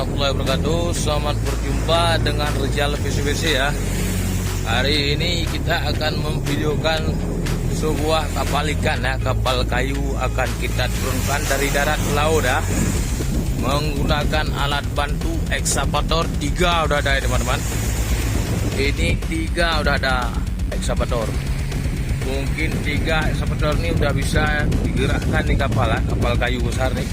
warahmatullahi wabarakatuh. Selamat berjumpa dengan Rizal PCBC ya. Hari ini kita akan memvideokan sebuah kapal ikan ya, kapal kayu akan kita turunkan dari darat ke laut ya, menggunakan alat bantu ekskavator 3 udah ada ya teman-teman. Ini 3 udah ada ekskavator. Mungkin 3 ekskavator ini udah bisa digerakkan di kapal ya, kapal kayu besar nih.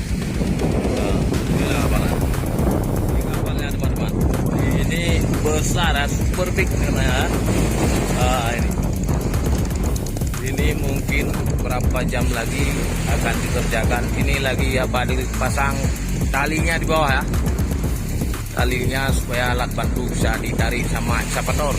Ini kapalnya teman-teman. Ini besar ya, super big namanya. Ini mungkin berapa jam lagi akan dikerjakan. Ini lagi apa, dipasang talinya di bawah ya, talinya supaya alat bantu bisa ditarik sama ekskavator.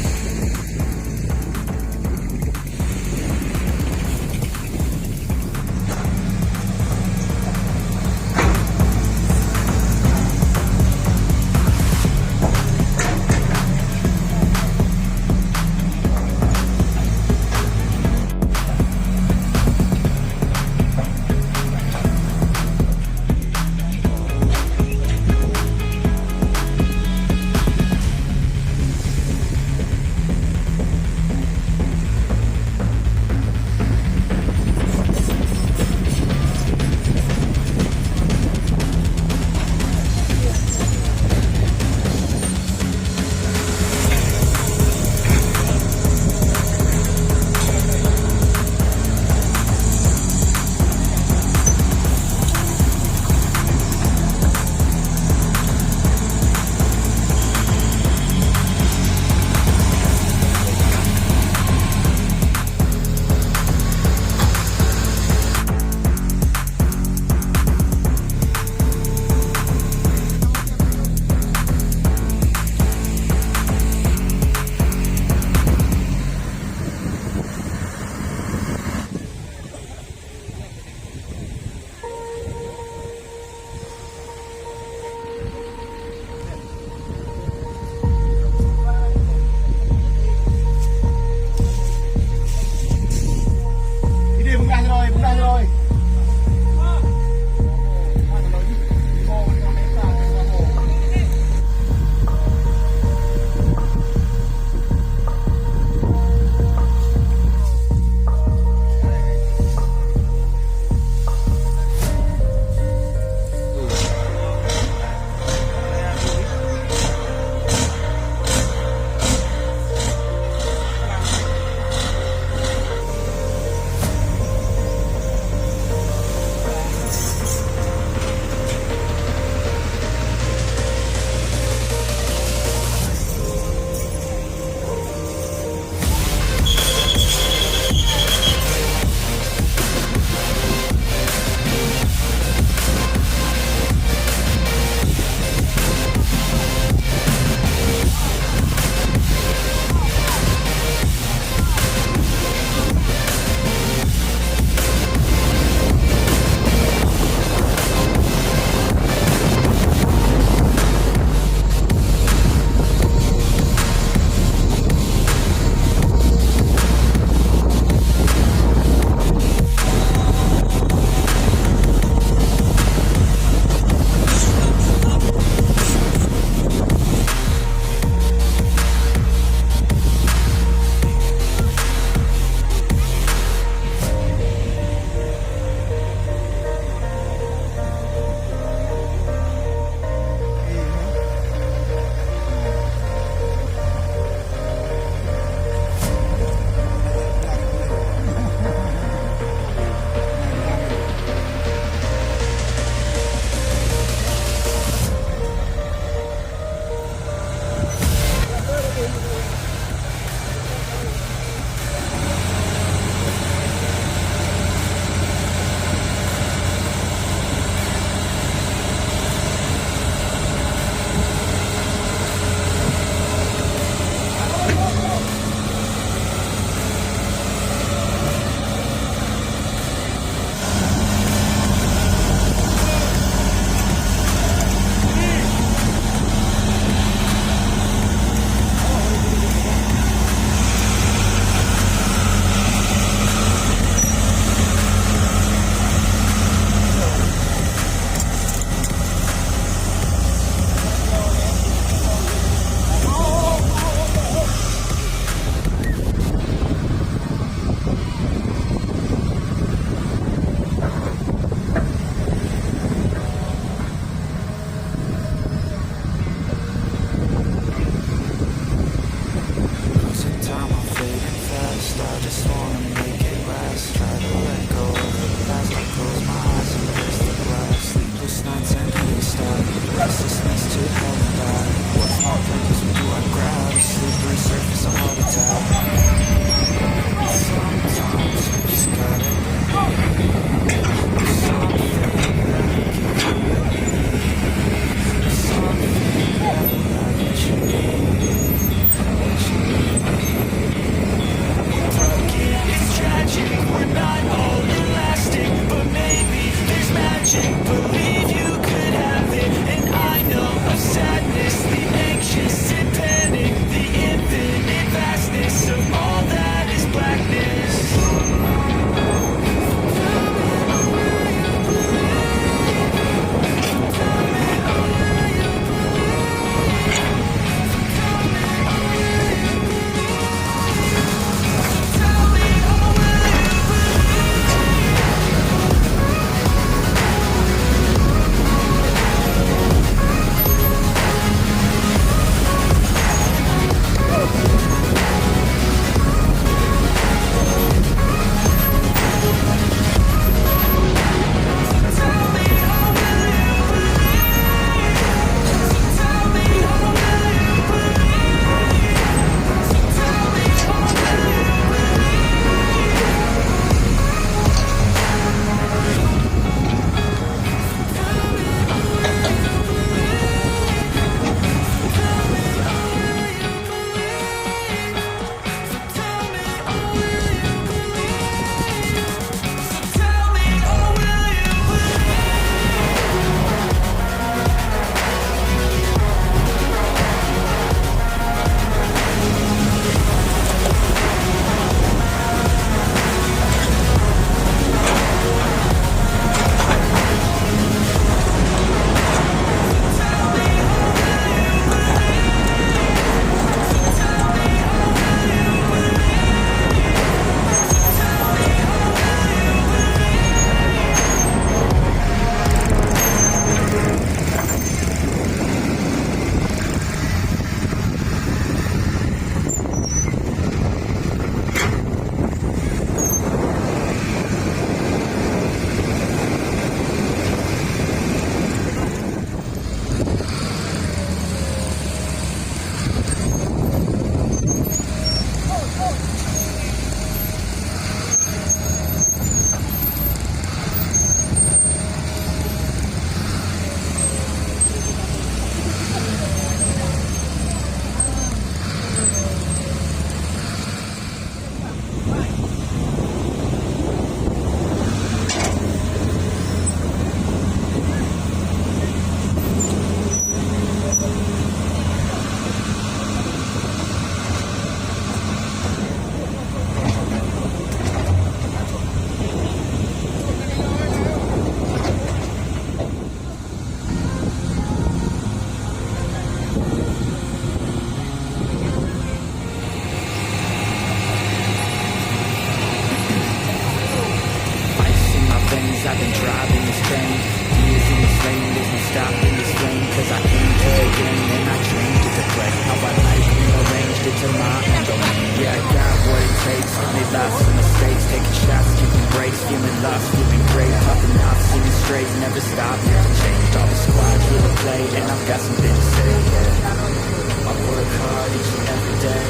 game, and I changed it to play how I like, rearranged it to my own domain. Yeah, I got what it takes, made lots of mistakes, taking shots, skipping breaks, feeling lost, feeling great, popping off, seeing straight, never stop, never changed. All the squads will have played, and I've got something to say. Yeah. I work hard each and every day.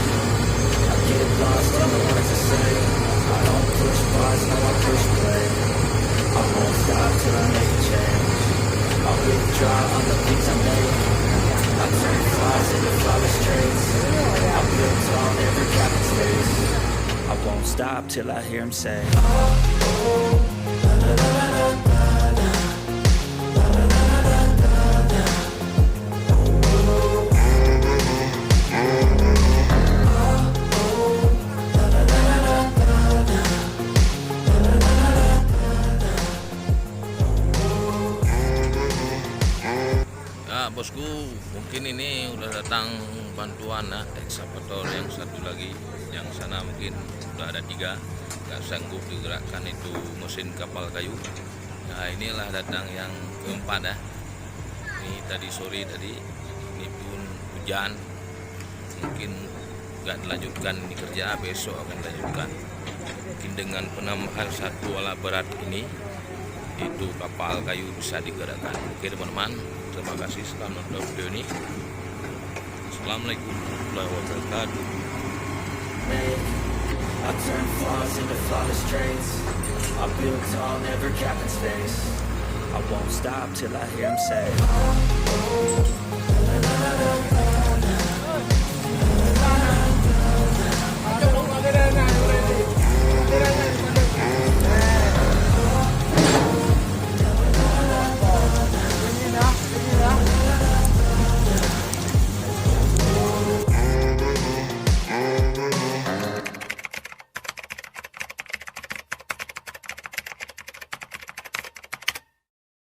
I get lost in the words I say. I don't push pause, no I push play. I won't stop till I make a change. I withdraw on the things I make. I turn flaws into flawless traits. I build tall, never cap in space. I won't stop till I hear him say, Ya bosku, mungkin ini udah datang bantuan ya, ekskavator yang satu lagi, yang sana mungkin udah ada 3, nggak sanggup digerakkan itu mesin kapal kayu. Nah inilah datang yang keempat ya. Ini tadi sore tadi, ini pun hujan, mungkin nggak dilanjutkan ini kerja, besok akan dilanjutkan. Mungkin dengan penambahan 1 alat berat ini, itu kapal kayu bisa digerakkan. Oke teman-teman, terima kasih setelah menonton video ini. Assalamualaikum warahmatullahi wabarakatuh. I turn flaws into flawless traits. I build tall, never cap in space. I won't stop till I hear him say,